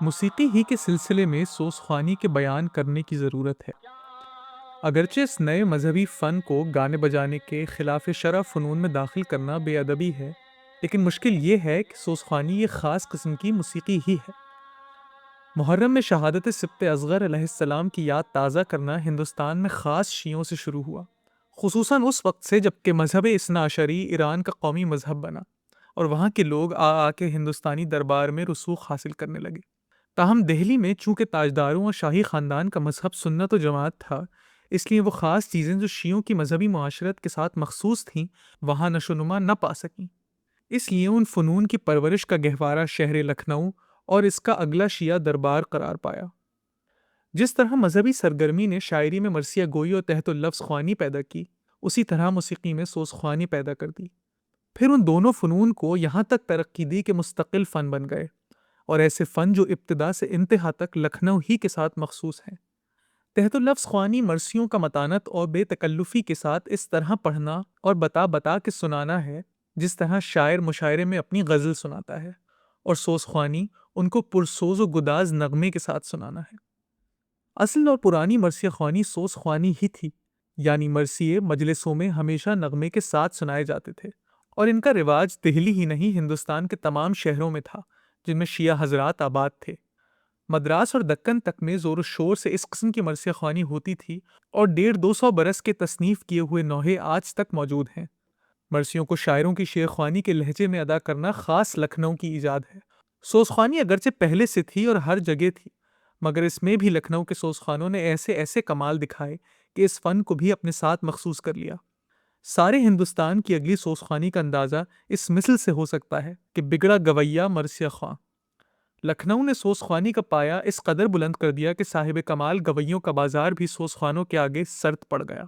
मौसीकी ही के सिलसिले में सोसख्वानी के बयान करने की ज़रूरत है। अगरचे इस नए मजहबी फ़न को गाने बजाने के खिलाफ शरअ फ़नून में दाखिल करना बेअदबी है, लेकिन मुश्किल ये है कि सोसख्वानी ये ख़ास किस्म की मौसीकी ही है। मुहर्रम में शहादत सिब्त असग़र अलैहिस्सलाम की याद ताज़ा करना हिंदुस्तान में ख़ास शियों से शुरू हुआ, खुसूसन उस वक्त से जबकि मजहब इस्ना अशरी ईरान का कौमी मजहब बना और वहाँ के लोग आके हिंदुस्तानी दरबार में रसूख हासिल करने लगे। ताहम दिल्ली में चूंकि ताजदारों और शाही ख़ानदान का मजहब सुन्नत व जमात था, इसलिए वो ख़ास चीज़ें जो शियों की मजहबी मुआशरत के साथ मखसूस थीं वहाँ नशोनुमा न पा सकीं। इसलिए उन फ़नून की परवरिश का गहवारा शहर लखनऊ और इसका अगला शिया दरबार करार पाया। जिस तरह मजहबी सरगर्मी ने शायरी में मरसिया गोई और तहतुल लफ्ज़ ख्वानी पैदा की, उसी तरह मौसीकी में सोस ख्वानी पैदा कर दी। फिर उन दोनों फ़नून को यहाँ तक तरक्की दी कि मुस्तकिल फ़न बन गए और ऐसे फ़न जो इब्तिदा से इंतहा तक लखनऊ ही के साथ मखसूस हैं। तहतुल लफ्ज़ ख्वानी मरसियों का मतानत और बेतकल्लुफ़ी के साथ इस तरह पढ़ना और बता बता के सुनाना है जिस तरह शायर मुशायरे में अपनी गज़ल सुनाता है, और सोस ख्वानी उनको पुरसोज़ व गुदाज नगमे के साथ सुनाना है। असल और पुरानी मरसिया ख्वानी सोस ख्वानी ही थी, यानी मरसिए मजलिसों में हमेशा नगमे के साथ सुनाए जाते थे, और इनका रिवाज दिल्ली ही नहीं हिंदुस्तान के तमाम शहरों में था जिनमें शिया हजरात आबाद थे। मद्रास और दक्कन तक में ज़ोर शोर से इस किस्म की मरसिया ख्वानी होती थी और 150-200 बरस के तसनीफ़ किए हुए नोहे आज तक मौजूद हैं। मरसियों को शायरों की शेर ख्वानी के लहजे में अदा करना ख़ास लखनऊ की ईजाद है। सोसख्वानी अगरचे पहले से थी और हर जगह थी, मगर इसमें भी लखनऊ के सोसखानों ने ऐसे ऐसे कमाल दिखाए कि इस फ़न को भी अपने साथ मखसूस कर लिया। सारे हिंदुस्तान की अगली सोसखानी का अंदाज़ा इस मिसल से हो सकता है कि बिगड़ा गवैया मरसिया ख्वां। लखनऊ ने सोसख्वानी का पाया इस कदर बुलंद कर दिया कि साहिब कमाल गवैयों का बाजार भी सोसखानों के आगे सर्द पड़ गया।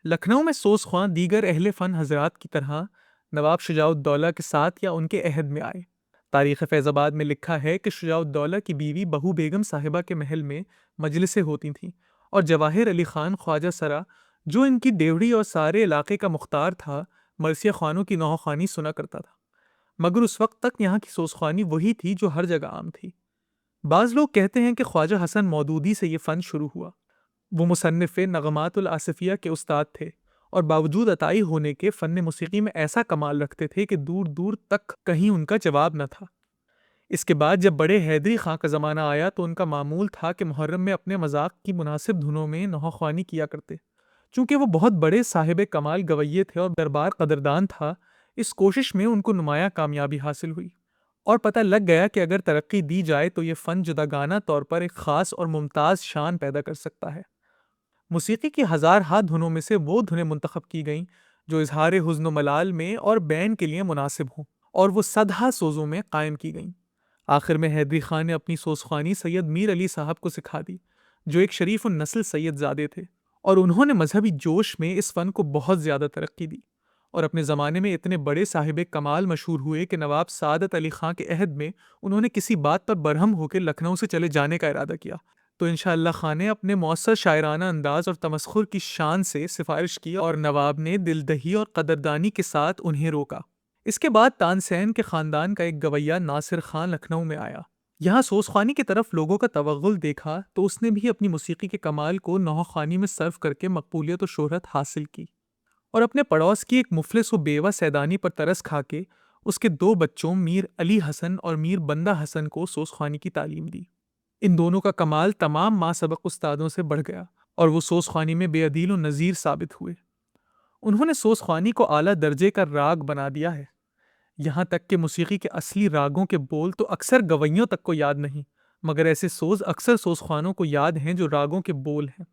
लखनऊ में सोसख्वां दीगर अहले फ़न हजरात की तरह नवाब शुजाउद्दौला के साथ या उनके अहद में आए। तारीख़ फैज़ाबाद में लिखा है कि शुजाउद्दौला की बीवी बहू बेगम साहिबा के महल में मजलिसें होती थीं और जवाहिर अली ख़ान ख्वाजा सरा, जो इनकी देवड़ी और सारे इलाके का मुख्तार था, मरसिया ख़ानों की नौखानी सुना करता था। मगर उस वक्त तक यहाँ की सोसख्वानी वही थी जो हर जगह आम थी। बाज़ लोग कहते हैं कि ख्वाजा हसन मौदूदी से ये फ़न शुरू हुआ। वो मुसन्निफ़े नगमातुल आसिफिया के उस्ताद थे और बावजूद अताई होने के फ़न मौसीकी में ऐसा कमाल रखते थे कि दूर दूर तक कहीं उनका जवाब न था। इसके बाद जब बड़े हैदरी खां का ज़माना आया तो उनका मामूल था कि मुहर्रम में अपने मजाक की मुनासिब धुनों में नौख़वानी किया करते। चूँकि वो बहुत बड़े साहिब कमाल गवैये थे और दरबार कदरदान था, इस कोशिश में उनको नुमाया कामयाबी हासिल हुई और पता लग गया कि अगर तरक्की दी जाए तो ये फ़न जुदागाना तौर पर एक ख़ास और मुमताज़ शान पैदा कर सकता है। मौसीकी की हज़ार हा धुनों में से वो धुनें मुंतखब की गईं जो इजहार हुज़्न व मलाल में और बैन के लिए मुनासिब हों, और वो सदहा सोज़ों में कायम की गईं। आखिर में हैदरी खान ने अपनी सोसख्वानी सैयद मीर अली साहब को सिखा दी, जो एक शरीफ उन नस्ल सैयदजादे थे, और उन्होंने मजहबी जोश में इस फ़न को बहुत ज़्यादा तरक्की दी और अपने ज़माने में इतने बड़े साहिब कमाल मशहूर हुए कि नवाब सादत अली खां के अहद में उन्होंने किसी बात पर बरहम होकर लखनऊ से चले जाने का इरादा किया तो इंशाअल्लाह खां ने अपने मौसर शायराना अंदाज और तमस्खुर की शान से सिफारिश की और नवाब ने दिलदही और कदरदानी के साथ उन्हें रोका। इसके बाद तानसेन के ख़ानदान का एक गवैया नासिर खां लखनऊ में आया। यहाँ सोसख्वानी की तरफ लोगों का तवग्गुल देखा तो उसने भी अपनी मौसीकी के कमाल को नौखानी में सर्व करके मकबूलियत और शोहरत हासिल की और अपने पड़ोस की एक मुफलिस व बेवा सैदानी पर तरस खाके उसके दो बच्चों मीर अली हसन और मीर बंदा हसन को सोसख्वानी की तालीम दी। इन दोनों का कमाल तमाम मासबक उस्तादों से बढ़ गया और वो सोसख्वानी में बेअदील व नज़ीर साबित हुए। उन्होंने सोसख्वानी को आला दर्जे का राग बना दिया है, यहाँ तक कि मौसीकी के असली रागों के बोल तो अक्सर गवैयों तक को याद नहीं, मगर ऐसे सोज अक्सर सोजख्वानों को याद हैं जो रागों के बोल हैं,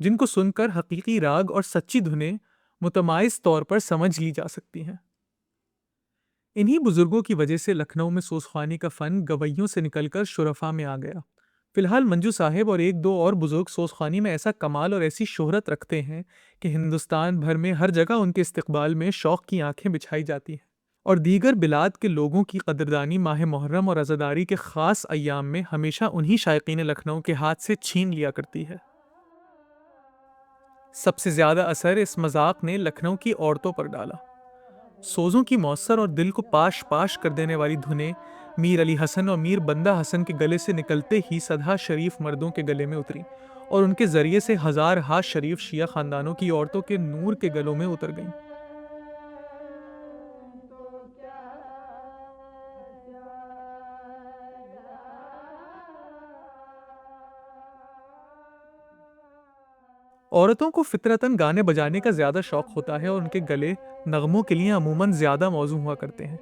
जिनको सुनकर हकीकी राग और सच्ची धुनें मुतमाइज तौर पर समझ ली जा सकती हैं। इन्हीं बुजुर्गों की वजह से लखनऊ में सोजख्वानी का फन गवैयों से निकलकर शुरफा में आ गया। फिलहाल मंजू साहिब और एक दो और बुजुर्ग सोजख्वानी में ऐसा कमाल और ऐसी शोहरत रखते हैं कि हिंदुस्तान भर में हर जगह उनके इस्तकबाल में शौक की आंखें बिछाई जाती हैं। और दीगर बिलाद के लोगों की कदरदानी माह मुहर्रम और अज़ादारी के ख़ास अय्याम में हमेशा उन्हीं शायकीन लखनऊ के हाथ से छीन लिया करती है। सबसे ज़्यादा असर इस मजाक ने लखनऊ की औरतों पर डाला। सोज़ों की मौसर और दिल को पाश पाश कर देने वाली धुनें मीर अली हसन और मीर बंदा हसन के गले से निकलते ही सदा शरीफ मर्दों के गले में उतरी और उनके जरिए से हजार हा शरीफ शिया खानदानों की औरतों के नूर के गलों में उतर गईं। औरतों को फितरतन गाने बजाने का ज़्यादा शौक होता है और उनके गले नगमों के लिए अमूमन ज़्यादा मौजू हुआ करते हैं।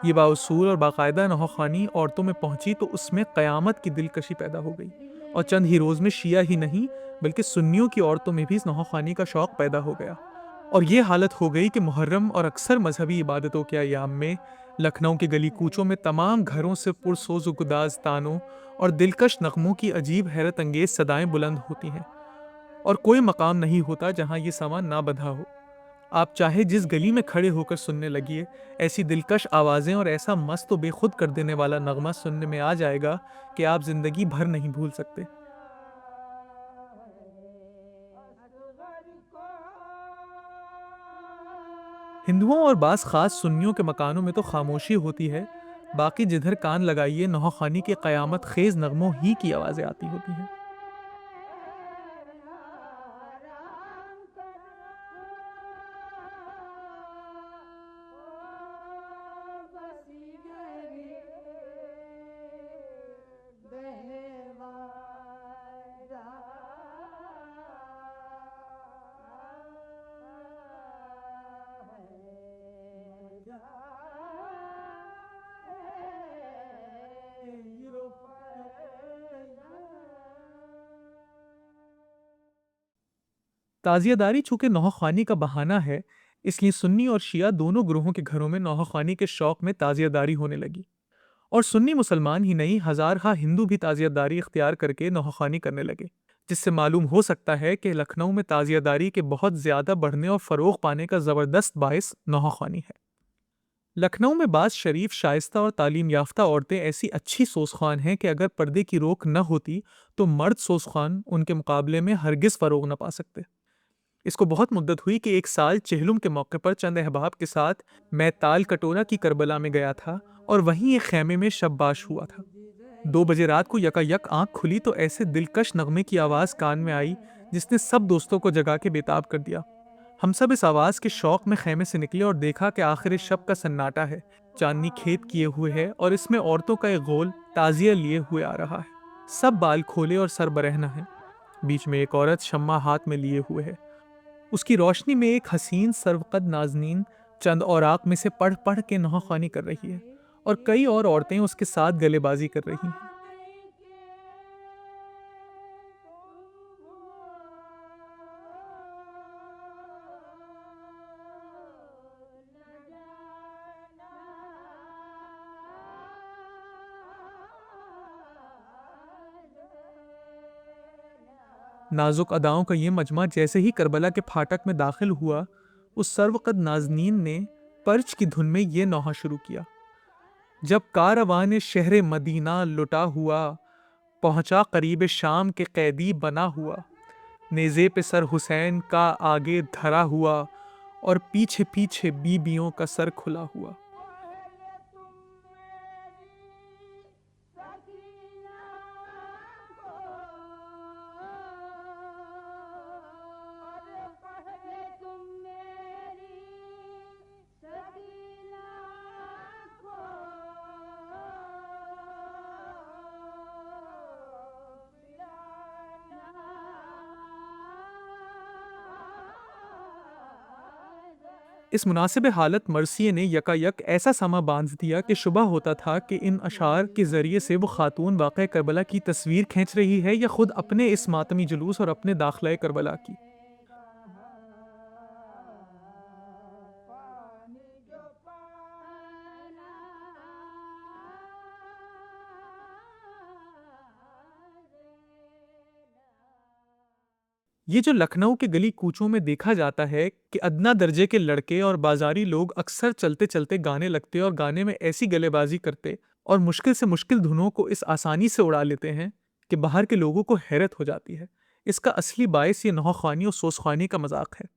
ये बाउसूल और बाकायदा नौखानी औरतों में पहुंची तो उसमें क़यामत की दिलकशी पैदा हो गई और चंद ही रोज़ में शिया ही नहीं बल्कि सुन्नियों की औरतों में भी इस नौखानी का शौक पैदा हो गया। और ये हालत हो गई कि मुहर्रम और अक्सर मजहबी इबादतों के अयाम में लखनऊ के गली कूचों में तमाम घरों से पुरसोज गुदाज तानों और दिलकश नगमों की अजीब हैरत अंगेज सदाएं बुलंद होती हैं और कोई मकाम नहीं होता जहां ये सामान ना बंधा हो। आप चाहे जिस गली में खड़े होकर सुनने लगिए, ऐसी दिलकश आवाज़ें और ऐसा मस्त व बेखुद कर देने वाला नगमा सुनने में आ जाएगा कि आप जिंदगी भर नहीं भूल सकते। हिंदुओं और बास खास सुन्नियों के मकानों में तो खामोशी होती है, बाकी जिधर कान लगाइए नौखानी के क़यामत खेज नगमों ही की आवाज़ें आती होती हैं। ताज़ियादारी चूंकि नौखानी का बहाना है, इसलिए सुन्नी और शिया दोनों ग्रोहों के घरों में नौखानी के शौक में ताज़ियादारी होने लगी। और सुन्नी मुसलमान ही नहीं, हज़ार हिंदू भी ताज़ियादारी इख्तियार करके नौखानी करने लगे, जिससे मालूम हो सकता है कि लखनऊ में ताज़ियादारी के बहुत ज़्यादा बढ़ने और फ़रोग़ पाने का ज़बरदस्त बायस नौखानी है। लखनऊ में बाज़ शरीफ, शाइस्ता और तालीम याफ्ता औरतें ऐसी अच्छी सोज़ख्वान हैं कि अगर पर्दे की रोक न होती तो मर्द सोज़ख्वान उनके मुकाबले में हरगिज़ फ़रोग़ न पा सकते। इसको बहुत मुद्दत हुई कि एक साल चेहलुम के मौके पर चंद अहबाब के साथ मैं ताल कटोरा की करबला में गया था और वहीं एक खैमे में शब्बाश हुआ था। 2 बजे रात को यकायक आंख खुली तो ऐसे दिलकश नगमे की आवाज़ कान में आई जिसने सब दोस्तों को जगा के बेताब कर दिया। हम सब इस आवाज़ के शौक में खैमे से निकले और देखा कि आखिर इस शब का सन्नाटा है, चांदनी खेत किए हुए है और इसमें औरतों का एक गोल ताजिया लिए हुए आ रहा है। सब बाल खोले और सर बरहना है। बीच में एक औरत शम्मा हाथ में लिए हुए है। उसकी रोशनी में एक हसीन सरवकद नाज़नीन चंद औराक में से पढ़ पढ़ के नौखानी कर रही है और कई और औरतें उसके साथ गलेबाजी कर रही हैं। नाजुक अदाओं का ये मजमा जैसे ही करबला के फाटक में दाखिल हुआ, उस सर्वकद नाज़नीन ने पर्च की धुन में ये नौहा शुरू किया। जब कारवान शहर मदीना लुटा हुआ, पहुंचा करीब शाम के कैदी बना हुआ, नेज़े पे सर हुसैन का आगे धरा हुआ और पीछे पीछे बीबियों का सर खुला हुआ। इस मुनासिब हालत मर्सिये ने यकायक ऐसा समा बांध दिया कि शुबह होता था कि इन अशार के ज़रिए से वो खातून वाक़या करबला की तस्वीर खींच रही है या खुद अपने इस मातमी जुलूस और अपने दाखिला करबला की। ये जो लखनऊ के गली कूचों में देखा जाता है कि अदना दर्जे के लड़के और बाजारी लोग अक्सर चलते चलते गाने लगते और गाने में ऐसी गलेबाजी करते और मुश्किल से मुश्किल धुनों को इस आसानी से उड़ा लेते हैं कि बाहर के लोगों को हैरत हो जाती है। इसका असली बायस ये नौखानी और सोसखानी का मजाक है।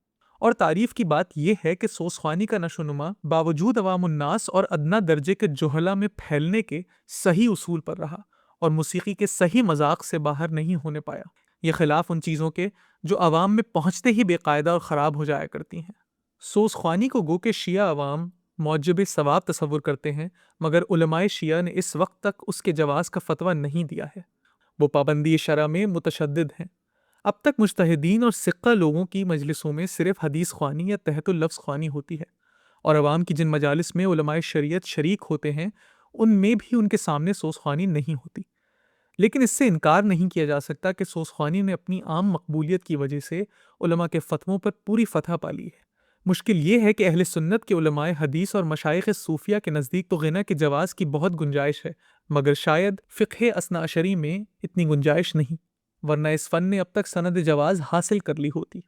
और तारीफ की बात यह है कि सोसखानी का नशोनुमा बावजूद अवामुन्नास और अदना दर्जे के जोहला में फैलने के सही उसूल पर रहा और मौसीकी के सही मजाक से बाहर नहीं होने पाया। ये खिलाफ उन चीज़ों के जो अवाम में पहुंचते ही बेकायदा और ख़राब हो जाया करती हैं। सोसख्वानी को गो के शिया अवाम मौजब सवाब तस्वुर करते हैं, मगर उलमाए शिया ने इस वक्त तक उसके जवाज़ का फतवा नहीं दिया है। वो पाबंदी शरअ में मुतशद्दिद हैं। अब तक मुज्तहिदीन और सिक्का लोगों की मजलिसों में सिर्फ हदीस ख्वानी या तहतुल लफ्ज़ ख्वानी होती है, और अवाम की जिन मजालिस में उलमाए शरीयत शरीक होते हैं उनमें भी उनके सामने सोसख्वानी नहीं होती। लेकिन इससे इनकार नहीं किया जा सकता कि सोसख्वानी ने अपनी आम मकबूलियत की वजह से उलमा के फतवों पर पूरी फतह पा ली है। मुश्किल ये है कि अहले सुन्नत के उलमाए हदीस और मशाइख सूफिया के नज़दीक तो गिना के जवाज़ की बहुत गुंजाइश है, मगर शायद फ़िक़्ह असना अशरी में इतनी गुंजाइश नहीं, वरना इस फ़न ने अब तक सनद जवाज़ हासिल कर ली होती।